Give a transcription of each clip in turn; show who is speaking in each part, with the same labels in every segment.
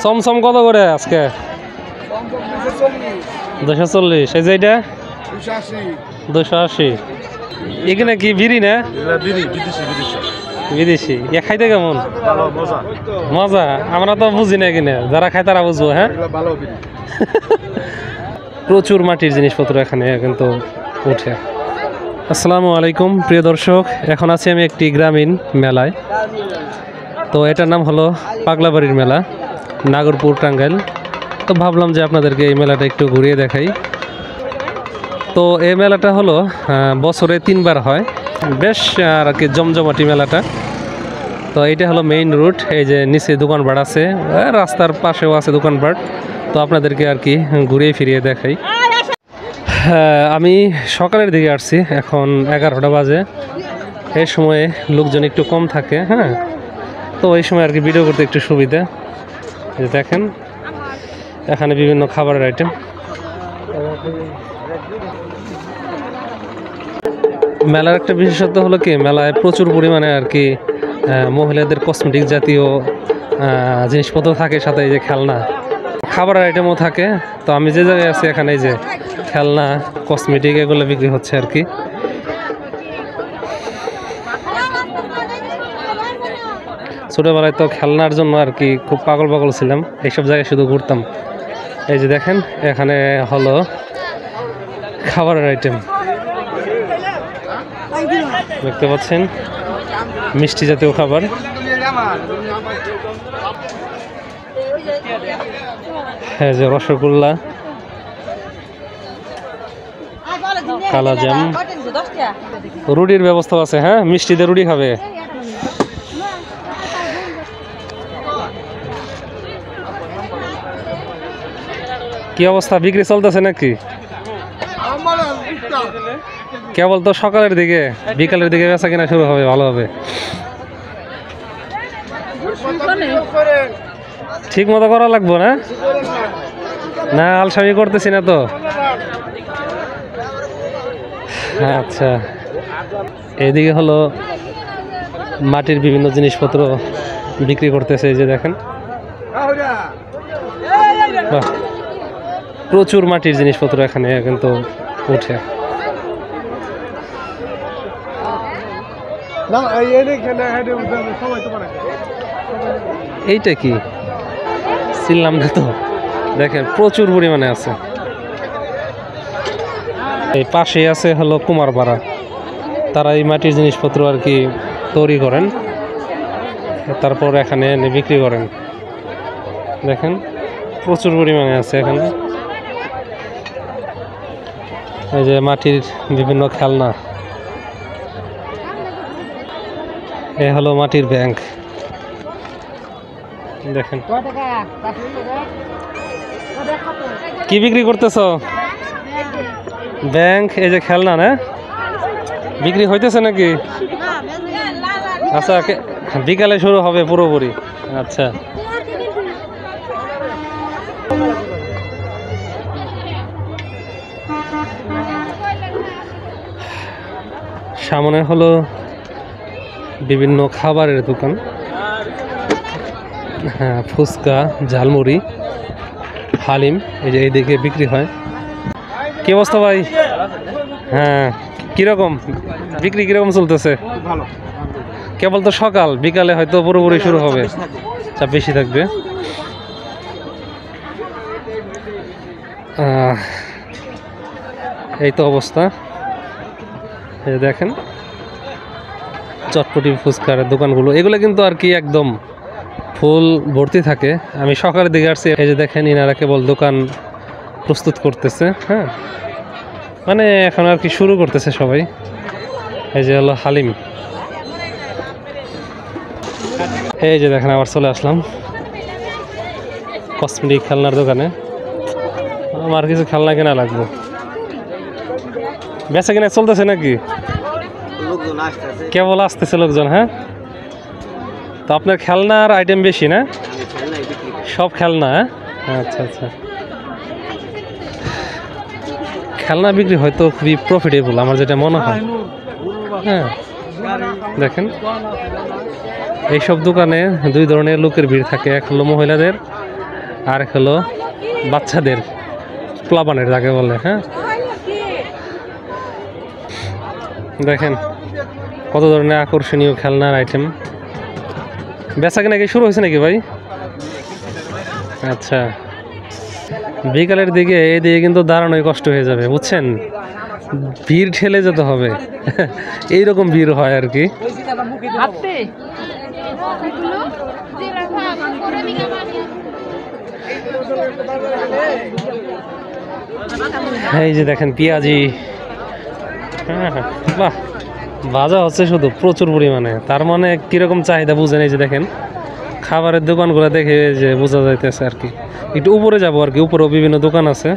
Speaker 1: চমচম কত করে আজকে? 240। এই যে এটা 280। এখানে কি বিড়ি না? বিদেশি। খাইতে কেমন? মজা। আমরা তো বুঝি না এখানে, যারা খায় তারা বুঝবো। হ্যাঁ, প্রচুর মাটির জিনিসপত্র এখানে কিন্তু উঠে। আসসালামু আলাইকুম প্রিয় দর্শক, এখন আছি আমি একটি গ্রামীণ মেলায়। তো এটার নাম হলো পাগলাবাড়ির মেলা, নাগরপুর, টাঙ্গাইল। তো ভাবলাম যে আপনাদেরকে এই মেলাটা একটু ঘুরিয়ে দেখাই। তো এই মেলাটা হলো বছরে 3 বার হয়, বেশ আর কি জমজমাটি মেলাটা। তো এইটা হলো মেইন রুট। এই যে নিচে দোকানপাট আছে, রাস্তার পাশেও আছে দোকানপাট। তো আপনাদেরকে আর কি ঘুরিয়ে ফিরিয়ে দেখাই। আমি সকালের দিকে আসছি, এখন 11টা বাজে। এই সময়ে লোকজন একটু কম থাকে। হ্যাঁ, তো এই সময় আর কি ভিডিও করতে একটু সুবিধা। দেখেন এখানে বিভিন্ন খাবারের আইটেম। মেলার একটা বিশেষত্ব হলো কি, মেলায় প্রচুর পরিমাণে আর কি মহিলাদের কসমেটিক জাতীয় জিনিসপত্র থাকে, সাথে এই যে খেলনা, খাবারের আইটেমও থাকে। তো আমি যে জায়গায় আছি এখানে এই যে খেলনা, কসমেটিক এগুলো বিক্রি হচ্ছে আর কি। ছোটোবেলায় তো খেলনার জন্য আর কি খুব পাগল ছিলাম, এইসব জায়গায় শুধু ঘুরতাম। এই যে দেখেন এখানে হলো খাবারের আইটেম, দেখতে পাচ্ছেন মিষ্টি জাতীয় খাবার। হ্যাঁ, যে রসগোল্লা, কালাজাম, রুটির ব্যবস্থা আছে। হ্যাঁ, মিষ্টিতে রুটি খাবে। কি অবস্থা, বিক্রি চলতেছে নাকি? কেবল তো সকালের দিকে, বিকালের দিকে বেচা কিনা শুরু হবে, ভালো হবে। ঠিক মতো করা লাগবো না? না, আলসামি করতেছি না তো। আচ্ছা, এদিকে হলো মাটির বিভিন্ন জিনিসপত্র বিক্রি করতেছে। এই যে দেখেন, প্রচুর মাটির জিনিসপত্র এখানে কিন্তু উঠে। এইটা কি চিনলাম না তো। দেখেন প্রচুর পরিমাণে আছে। এই পাশেই আছে হলো কুমারপাড়া, তারা এই মাটির জিনিসপত্র আর কি তৈরি করেন, তারপর এখানে এনে বিক্রি করেন। দেখেন প্রচুর পরিমাণে আছে এখানে। এই যে মাটির বিভিন্ন খেলনা, এ হলো মাটির ব্যাংক। দেখেন কি বিক্রি করতেছ? ব্যাংক। এই যে খেলনা না বিক্রি হইতেছে নাকি? আচ্ছা, বিকালে শুরু হবে পুরোপুরি। আচ্ছা, সামনে হলো বিভিন্ন খাবারের দোকান। হ্যাঁ, ফুচকা, ঝালমুড়ি, হালিম এই যে এইদিকে বিক্রি হয়। কি অবস্থা ভাই? হ্যাঁ, কিরকম বিক্রি, কিরকম চলতেছে? কেবল তো সকাল, বিকালে হয়তো পুরোপুরি শুরু হবে, চাপ বেশি থাকবে। এই তো অবস্থা। এই দেখেন চটপটি ফুচকার দোকানগুলো, এগুলো কিন্তু আর কি একদম ফুল ভর্তি থাকে। আমি সকালের দিকে আসছি, এই যে দেখেন ইনারা কেবল দোকান প্রস্তুত করতেছে। হ্যাঁ, মানে এখন আর কি শুরু করতেছে সবাই। এই যে হলো হালিম। এই যে দেখেন আবার চলে আসলাম কসমেটিক খেলনার দোকানে। আমার কিছু খেলনা কেনা লাগবে। বেচা কিনা চলতেছে নাকি? কেবল আসতেছে লোকজন। হ্যাঁ, তো আপনার খেলনার আইটেম বেশি না? সব খেলনা? আচ্ছা আচ্ছা, খেলনা বিক্রি হয়তো খুবই প্রফিটেবল আমার যেটা মনে হয়। হ্যাঁ, দেখেন এইসব দোকানে দুই ধরনের লোকের ভিড় থাকে, এক হলো মহিলাদের আর হলো বাচ্চাদের প্লাবানের যাকে বলে। হ্যাঁ, দেখেন কত ধরনের আকর্ষণীয় খেলনার আইটেম। বেচা কেনা কি শুরু হয়েছে নাকি ভাই? আচ্ছা, বিকালের দিকে এদিকে কিন্তু দাঁড়ানোই কষ্ট হয়ে যাবে, বুঝছেন, ভিড় ঠেলে যেতে হবে। এইরকম ভিড় হয় আর কি। এই যে দেখেন পেঁয়াজি, হ্যাঁ বাহ, ভাজা হচ্ছে শুধু প্রচুর পরিমাণে, তার মানে কিরকম চাহিদা বুঝেন। এই যে দেখেন খাবারের দোকানগুলো দেখে যে বোঝা যাইতেছে আর কি। একটু উপরে যাবো আর কি, উপরেও বিভিন্ন দোকান আছে।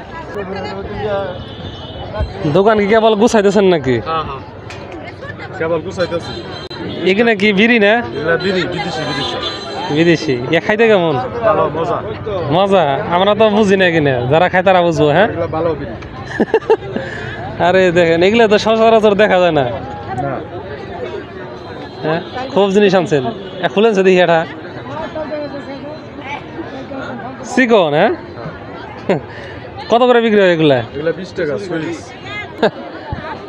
Speaker 1: দোকান কি কেবল গুছাইতেছেন নাকি? এখানে কি বিড়ি না বিদেশি? এ খাইতে কেমন? মজা? আমরা তো বুঝি না কিনা, যারা খায় তারা বুঝবো। হ্যাঁ, আরে দেখেন এগুলো তো সচরাচর দেখা যায় না। হ্যাঁ, খুব জিনিস আনছেন, খুলেনছে দেখি এটা চিকন। হ্যাঁ, কত করে বিক্রি হয় এগুলা? 20 টাকা।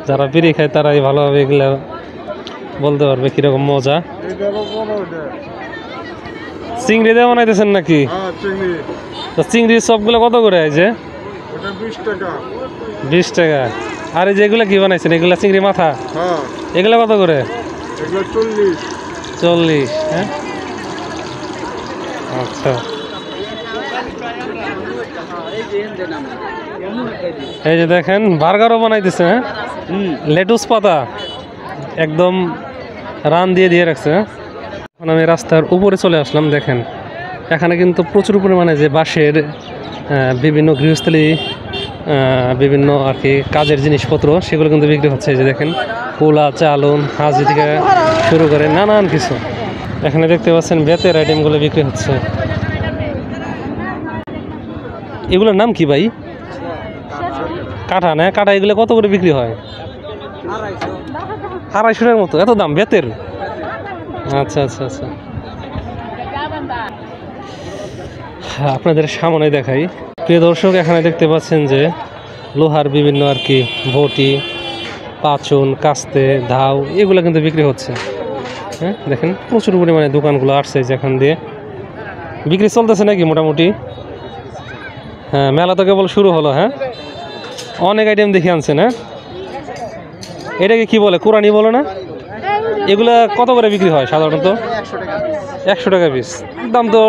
Speaker 1: যারা বিড়ি খায় তারাই ভালোভাবে এগুলা বলতে পারবে কিরকম মজা। চিংড়ি দিয়ে বানাইতেছেন নাকি? চিংড়ির সবগুলো কত করে আছে? 20 টাকা। আর এই যেগুলা কি বানাইছেন এগুলা চিংড়ি মাথা, এগুলা কত করে? 40। হ্যাঁ, আচ্ছা। এই যে দেখেন বার্গারও বানাইতেছে। হ্যাঁ, লেটুস পাতা একদম রান দিয়ে দিয়ে রাখছে। এখন আমি রাস্তার উপরে চলে আসলাম। দেখেন এখানে কিন্তু প্রচুর পরিমাণে যে বাঁশের বিভিন্ন গৃহস্থলী বিভিন্ন আর কি কাজের জিনিসপত্র সেগুলো কিন্তু বিক্রি হচ্ছে। এই যে দেখেন কুলা, চালুন, হাজি থেকে শুরু করে নানান কিছু এখানে দেখতে পাচ্ছেন। বেতের আইটেমগুলো বিক্রি হচ্ছে। এগুলোর নাম কি ভাই? কাঠা না? কাঠা এগুলো কত করে বিক্রি হয়? 250 মতো। এত দাম বেতের? আচ্ছা আচ্ছা আচ্ছা, আপনাদের সামনে দেখাই। প্রিয় দর্শক, এখানে দেখতে পাচ্ছেন যে লোহার বিভিন্ন আর কি বটি, পাচন, কাস্তে, ধাউ এগুলো কিন্তু বিক্রি হচ্ছে। হ্যাঁ, দেখেন প্রচুর পরিমাণে দোকানগুলো আসছে যেখান দিয়ে বিক্রি চলতেছে নাকি মোটামুটি। হ্যাঁ, মেলা তো কেবল শুরু হলো। হ্যাঁ, অনেক আইটেম দেখে আনছেন। হ্যাঁ, এটাকে কি বলে? কোরআনি বলে না? এগুলা কত করে বিক্রি হয় সাধারণত? 100 টাকা পিস। দাম তো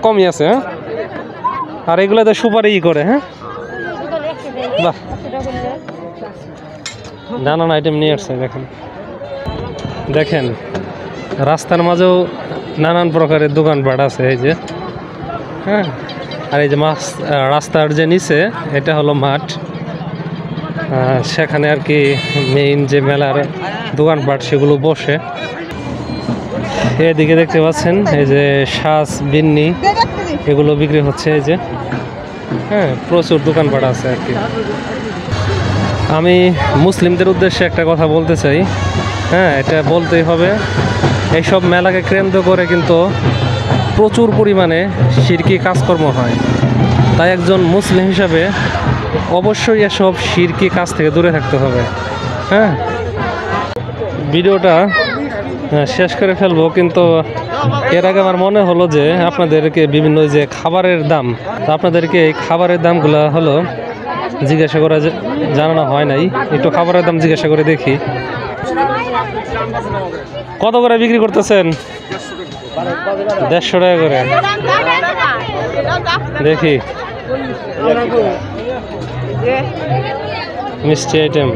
Speaker 1: কমই আছে। হ্যাঁ, আর এগুলা তো সুপারি করে। হ্যাঁ, বাহ, নানান আইটেম নিয়ে আসছে। দেখেন দেখেন রাস্তার মাঝেও নানান প্রকারের দোকানপাট আছে। এই যে হ্যাঁ, আর এই যে মাছ রাস্তার যে নিচে এটা হলো মাঠ, সেখানে আর কি মেইন যে মেলার দোকানপাট সেগুলো বসে। এদিকে দেখতে পাচ্ছেন এই যে সাজ, বিন্নি এগুলো বিক্রি হচ্ছে। এই যে হ্যাঁ, প্রচুর দোকানপাট আছে আর কি। আমি মুসলিমদের উদ্দেশ্যে একটা কথা বলতে চাই। হ্যাঁ, এটা বলতেই হবে, এইসব মেলাকে কেন্দ্র করে কিন্তু প্রচুর পরিমাণে শিরকি কাজকর্ম হয়। তাই একজন মুসলিম হিসাবে অবশ্যই এসব শিরকি কাজ থেকে দূরে থাকতে হবে। হ্যাঁ, ভিডিওটা শেষ করে ফেলবো, কিন্তু এর আগে আমার মনে হলো যে আপনাদেরকে বিভিন্ন যে খাবারের দাম, আপনাদেরকে এই খাবারের দামগুলো হলো জিজ্ঞাসা করা জানানো হয় নাই। একটু খাবারের দাম জিজ্ঞাসা করে দেখি। কত করে বিক্রি করতেছেন? 150 টাকা করে। দেখি মিষ্টি আইটেম।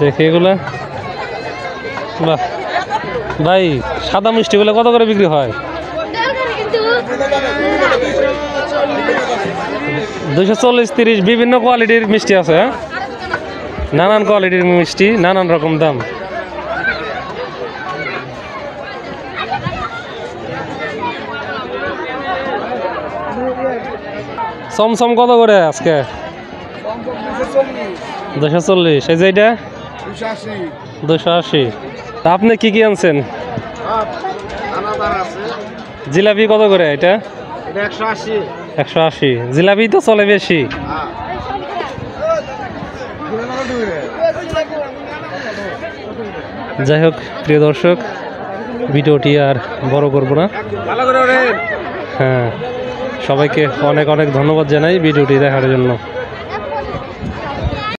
Speaker 1: দেখি এগুলা। বাহ ভাই, সাদা মিষ্টিগুলো কত করে বিক্রি হয়? 240, 30 বিভিন্ন কোয়ালিটির মিষ্টি আছে। নানান কোয়ালিটির মিষ্টি, নানান রকম দাম। চমচম কত করে আজকে? 240। এই যে এটা 280। তা আপনি কি কি আনছেন? জিলাপি কত করে এটা?
Speaker 2: 180।
Speaker 1: 180। জিলাপি তো চলে বেশি। যাই হোক প্রিয় দর্শক, ভিডিওটি আর বড় করব না। হ্যাঁ, সবাইকে অনেক অনেক ধন্যবাদ জানাই ভিডিওটি দেখার জন্য।